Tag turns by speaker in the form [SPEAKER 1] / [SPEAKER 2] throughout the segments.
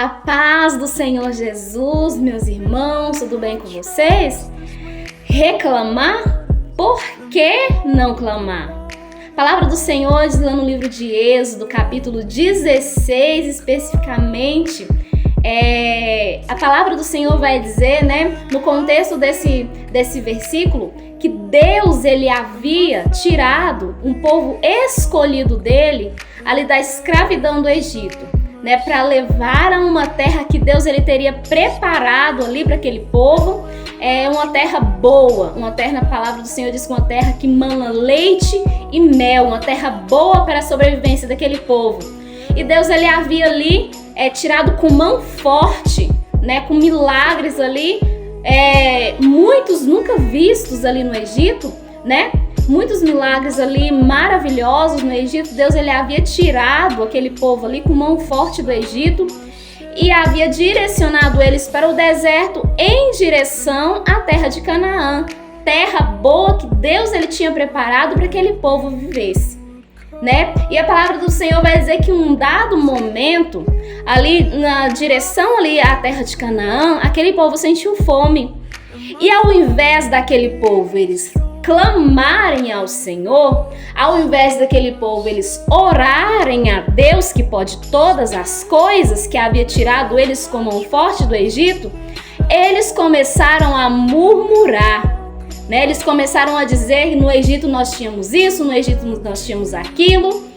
[SPEAKER 1] A paz do Senhor Jesus, meus irmãos, tudo bem com vocês? Reclamar? Por que não clamar? A palavra do Senhor diz lá no livro de Êxodo, capítulo 16, especificamente, a palavra do Senhor vai dizer, no contexto desse versículo, que Deus ele havia tirado um povo escolhido dele ali da escravidão do Egito. Para levar a uma terra que Deus ele teria preparado ali para aquele povo, uma terra boa, uma terra, a palavra do Senhor diz que uma terra que mana leite e mel, uma terra boa para a sobrevivência daquele povo. E Deus ele havia ali tirado com mão forte, com milagres ali, muitos nunca vistos ali no Egito, muitos milagres ali maravilhosos no Egito. Deus ele havia tirado aquele povo ali com mão forte do Egito e havia direcionado eles para o deserto em direção à terra de Canaã, terra boa que Deus ele tinha preparado para que aquele povo vivesse. E a palavra do Senhor vai dizer que em um dado momento, ali na direção ali à terra de Canaã, aquele povo sentiu fome. E ao invés daquele povo eles clamarem ao Senhor, ao invés daquele povo eles orarem a Deus que pode todas as coisas, que havia tirado eles com mão forte do Egito, eles começaram a murmurar. Eles começaram a dizer que no Egito nós tínhamos isso, no Egito nós tínhamos aquilo,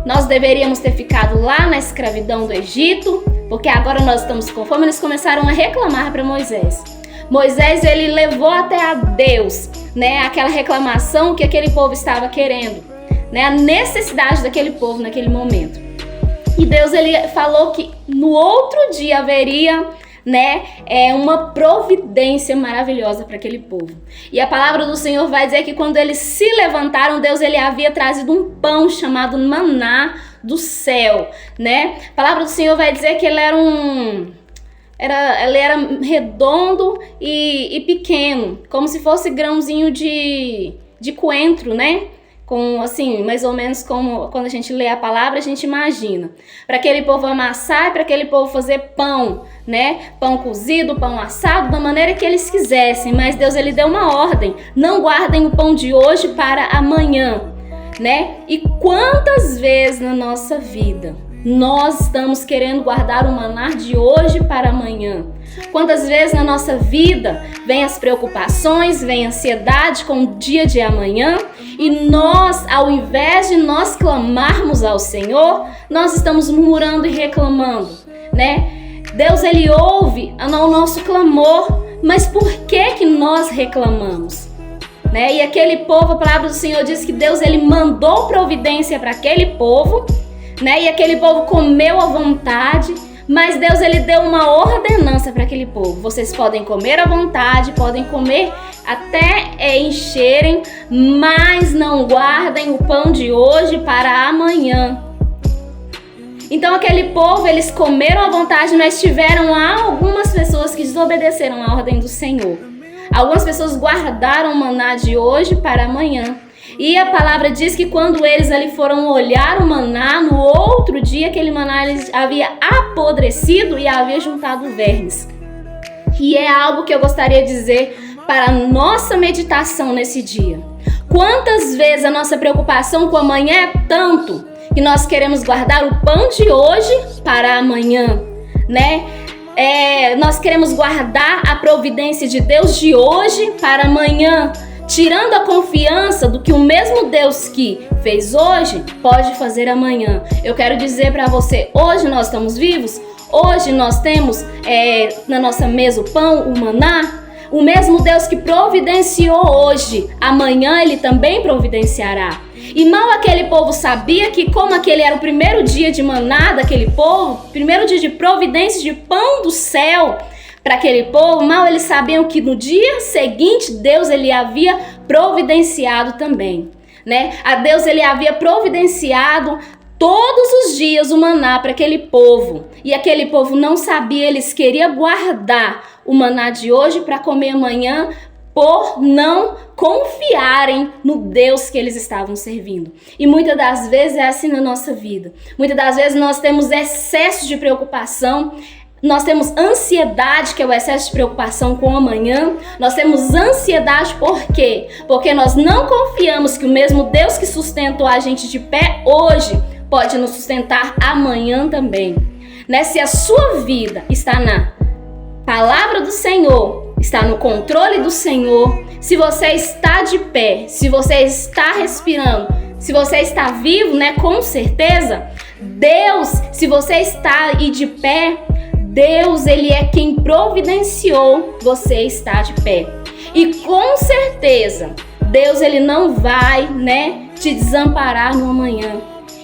[SPEAKER 1] nós deveríamos ter ficado lá na escravidão do Egito, porque agora nós estamos com fome. Eles começaram a reclamar para Moisés. Moisés ele levou até a Deus, aquela reclamação que aquele povo estava querendo, a necessidade daquele povo naquele momento. E Deus ele falou que no outro dia haveria uma providência maravilhosa para aquele povo. E a palavra do Senhor vai dizer que quando eles se levantaram, Deus ele havia trazido um pão chamado maná do céu, A palavra do Senhor vai dizer que ele era redondo e pequeno, como se fosse grãozinho de coentro, Com, assim, mais ou menos como quando a gente lê a palavra, a gente imagina. Para aquele povo amassar, para aquele povo fazer pão, Pão cozido, pão assado, da maneira que eles quisessem. Mas Deus, ele deu uma ordem: não guardem o pão de hoje para amanhã, E quantas vezes na nossa vida nós estamos querendo guardar o maná de hoje para amanhã? Quantas vezes na nossa vida vem as preocupações, vem a ansiedade com o dia de amanhã e nós, ao invés de nós clamarmos ao Senhor, nós estamos murmurando e reclamando, Deus, ele ouve o nosso clamor, mas por que nós reclamamos? E aquele povo, a palavra do Senhor diz que Deus, ele mandou providência para aquele povo, e aquele povo comeu à vontade, mas Deus ele deu uma ordenança para aquele povo: vocês podem comer à vontade, podem comer até encherem, mas não guardem o pão de hoje para amanhã. Então aquele povo, eles comeram à vontade, mas tiveram algumas pessoas que desobedeceram à ordem do Senhor. Algumas pessoas guardaram o maná de hoje para amanhã. E a palavra diz que quando eles ali foram olhar o maná, no outro dia aquele maná havia apodrecido e havia juntado vermes. E é algo que eu gostaria de dizer para a nossa meditação nesse dia. Quantas vezes a nossa preocupação com amanhã é tanto que nós queremos guardar o pão de hoje para amanhã, Nós queremos guardar a providência de Deus de hoje para amanhã, tirando a confiança do que o mesmo Deus que fez hoje pode fazer amanhã. Eu quero dizer para você: hoje nós estamos vivos, hoje nós temos na nossa mesa o pão, o maná. O mesmo Deus que providenciou hoje, amanhã ele também providenciará. E mal aquele povo sabia que, como aquele era o primeiro dia de maná daquele povo, primeiro dia de providência de pão do céu para aquele povo, mal eles sabiam que no dia seguinte Deus ele havia providenciado também, A Deus ele havia providenciado todos os dias o maná para aquele povo. E aquele povo não sabia, eles queriam guardar o maná de hoje para comer amanhã, por não confiarem no Deus que eles estavam servindo. E muitas das vezes é assim na nossa vida. Muitas das vezes nós temos excesso de preocupação, nós temos ansiedade, que é o excesso de preocupação com o amanhã. Nós temos ansiedade por quê? Porque nós não confiamos que o mesmo Deus que sustentou a gente de pé hoje pode nos sustentar amanhã também. Se a sua vida está na palavra do Senhor, está no controle do Senhor, se você está de pé, se você está respirando, se você está vivo, com certeza, Deus, se você está aí de pé, Deus, Ele é quem providenciou você estar de pé. E com certeza, Deus, Ele não vai, te desamparar no amanhã.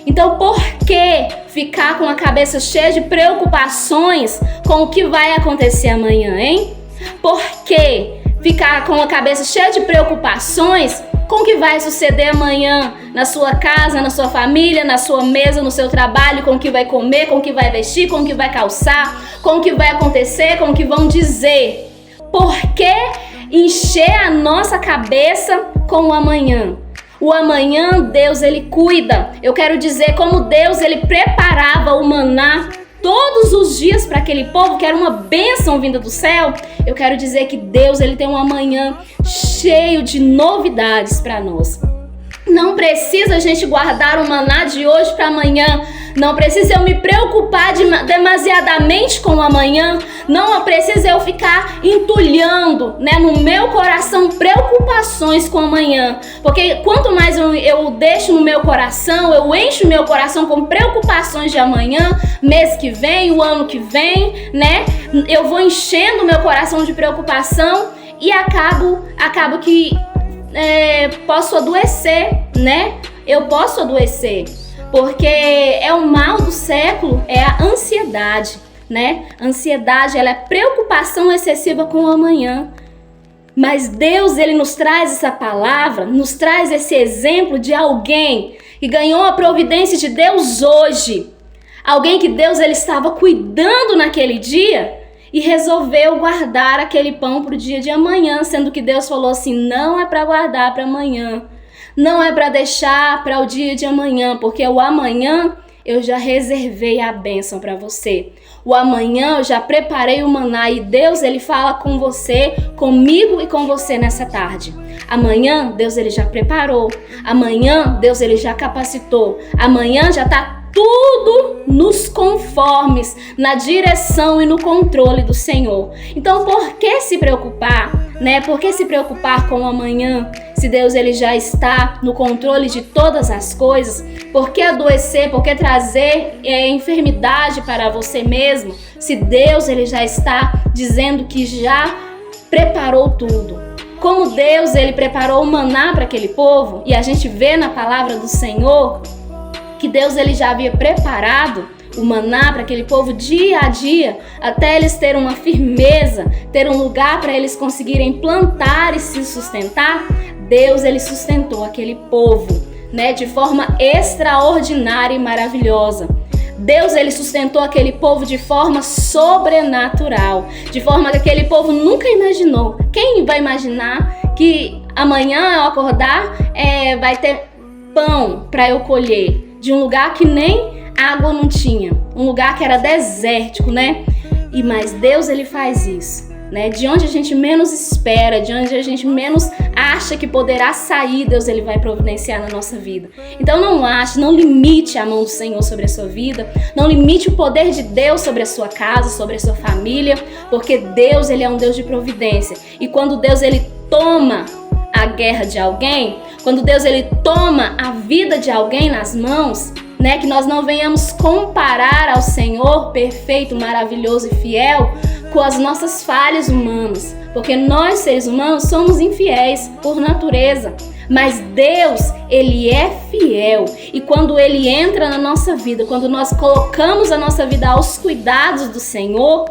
[SPEAKER 1] Então, por que ficar com a cabeça cheia de preocupações com o que vai acontecer amanhã, hein? Por que ficar com a cabeça cheia de preocupações com o que vai suceder amanhã na sua casa, na sua família, na sua mesa, no seu trabalho, com o que vai comer, com o que vai vestir, com o que vai calçar, com o que vai acontecer, com o que vão dizer? Por que encher a nossa cabeça com o amanhã? O amanhã, Deus, Ele cuida. Eu quero dizer como Deus, Ele preparava o maná todos os dias para aquele povo, que era uma bênção vinda do céu. Eu quero dizer que Deus, Ele tem um amanhã cheio de novidades para nós. Não precisa a gente guardar o maná de hoje para amanhã. Não precisa eu me preocupar demasiadamente com o amanhã. Não precisa eu ficar entulhando, no meu coração preocupações com o amanhã. Porque quanto mais eu deixo no meu coração, eu encho o meu coração com preocupações de amanhã, mês que vem, o ano que vem, eu vou enchendo o meu coração de preocupação e acabo que posso adoecer, Eu posso adoecer. Porque é o mal do século, é a ansiedade, Ansiedade, ela é preocupação excessiva com o amanhã. Mas Deus, Ele nos traz essa palavra, nos traz esse exemplo de alguém que ganhou a providência de Deus hoje. Alguém que Deus, Ele estava cuidando naquele dia e resolveu guardar aquele pão para o dia de amanhã, sendo que Deus falou assim, não é para guardar para amanhã. Não é para deixar para o dia de amanhã, porque o amanhã eu já reservei a bênção para você. O amanhã eu já preparei o maná e Deus, Ele fala com você, comigo e com você nessa tarde. Amanhã Deus, Ele já preparou. Amanhã Deus, Ele já capacitou. Amanhã já está tudo nos conformes, na direção e no controle do Senhor. Então, por que se preocupar, Por que se preocupar com o amanhã, se Deus, Ele já está no controle de todas as coisas? Por que adoecer, por que trazer enfermidade para você mesmo, se Deus, Ele já está dizendo que já preparou tudo? Como Deus, Ele preparou o maná para aquele povo, e a gente vê na palavra do Senhor que Deus, Ele já havia preparado o maná para aquele povo dia a dia, até eles terem uma firmeza, ter um lugar para eles conseguirem plantar e se sustentar. Deus, Ele sustentou aquele povo, de forma extraordinária e maravilhosa. Deus, Ele sustentou aquele povo de forma sobrenatural, de forma que aquele povo nunca imaginou. Quem vai imaginar que amanhã eu acordar vai ter pão para eu colher de um lugar que nem água não tinha, um lugar que era desértico, Mas Deus, Ele faz isso, De onde a gente menos espera, de onde a gente menos acha que poderá sair, Deus, Ele vai providenciar na nossa vida. Então não limite a mão do Senhor sobre a sua vida, não limite o poder de Deus sobre a sua casa, sobre a sua família, porque Deus, Ele é um Deus de providência. E quando Deus, Ele toma a guerra de alguém, quando Deus, Ele toma a vida de alguém nas mãos, que nós não venhamos comparar ao Senhor perfeito, maravilhoso e fiel com as nossas falhas humanas, porque nós, seres humanos, somos infiéis por natureza, mas Deus, Ele é fiel, e quando Ele entra na nossa vida, quando nós colocamos a nossa vida aos cuidados do Senhor,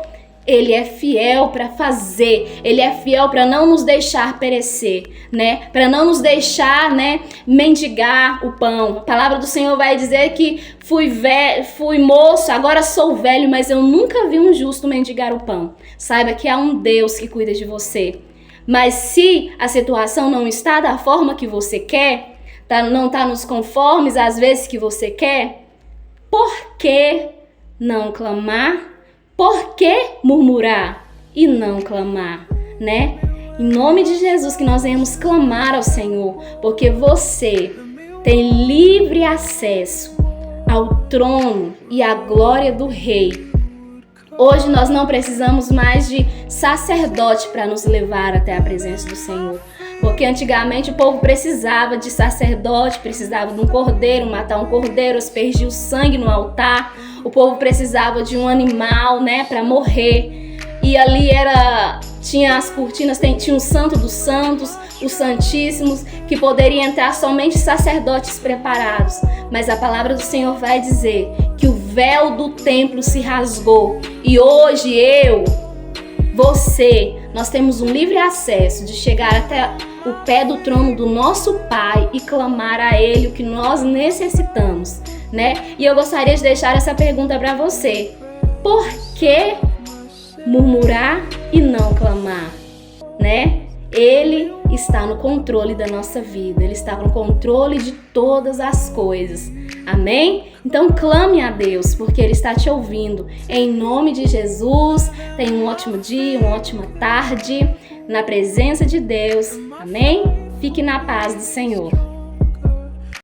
[SPEAKER 1] Ele é fiel para fazer, Ele é fiel para não nos deixar perecer, Para não nos deixar, mendigar o pão. A palavra do Senhor vai dizer que fui moço, agora sou velho, mas eu nunca vi um justo mendigar o pão. Saiba que há um Deus que cuida de você. Mas se a situação não está da forma que você quer, não está nos conformes às vezes que você quer, por que não clamar? Por que murmurar e não clamar, né? Em nome de Jesus, que nós venhamos clamar ao Senhor, porque você tem livre acesso ao trono e à glória do Rei. Hoje nós não precisamos mais de sacerdote para nos levar até a presença do Senhor. Porque antigamente o povo precisava de sacerdote, precisava de um cordeiro, matar um cordeiro, aspergir o sangue no altar. O povo precisava de um animal, né, para morrer. E ali tinha as cortinas, tinha o Santo dos Santos, os Santíssimos, que poderia entrar somente sacerdotes preparados. Mas a palavra do Senhor vai dizer que o véu do templo se rasgou. E hoje você, nós temos um livre acesso de chegar até o pé do trono do nosso Pai e clamar a Ele o que nós necessitamos, né? E eu gostaria de deixar essa pergunta para você. Por que murmurar e não clamar, né? Ele está no controle da nossa vida, Ele está no controle de todas as coisas, amém? Então clame a Deus, porque Ele está te ouvindo, em nome de Jesus. Tenha um ótimo dia, uma ótima tarde, na presença de Deus, amém? Fique na paz do Senhor.